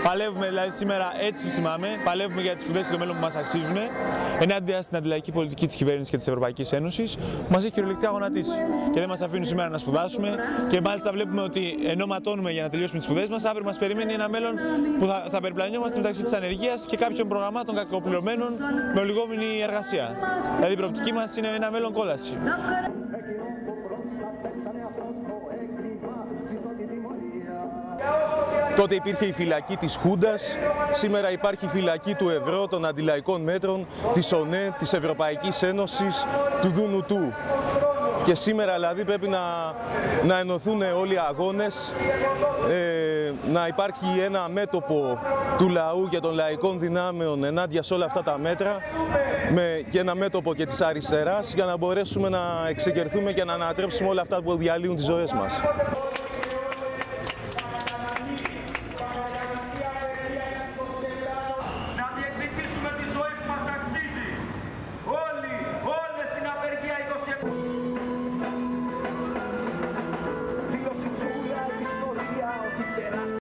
Παλεύουμε δηλαδή σήμερα, έτσι τους θυμάμαι, παλεύουμε για τις σπουδές και το μέλλον που μας αξίζουν, ενάντια στην αντιλαϊκή πολιτική της κυβέρνησης και της Ευρωπαϊκής Ένωσης, που μας έχει κυριολεκτικά γονατίσει και δεν μας αφήνουν σήμερα να σπουδάσουμε. Και μάλιστα βλέπουμε ότι ενώ ματώνουμε για να τελειώσουμε τις σπουδές μας, αύριο μας περιμένει ένα μέλλον που θα περιπλανιόμαστε μεταξύ της ανεργίας και κάποιων προγραμμάτων κακοπληρωμένων με ολιγόμενη εργασία. Δηλαδή η προοπτική μας είναι ένα μέλλον κόλαση. Τότε υπήρχε η φυλακή της Χούντας, σήμερα υπάρχει η φυλακή του Ευρώ, των αντιλαϊκών μέτρων, της ΟΝΕ, της Ευρωπαϊκής Ένωσης, του Δουνουτού. Και σήμερα δηλαδή πρέπει να ενωθούν όλοι οι αγώνες, να υπάρχει ένα μέτωπο του λαού και των λαϊκών δυνάμεων ενάντια σε όλα αυτά τα μέτρα και ένα μέτωπο και της αριστεράς για να μπορέσουμε να εξεκερθούμε και να ανατρέψουμε όλα αυτά που διαλύουν τις ζωές μας.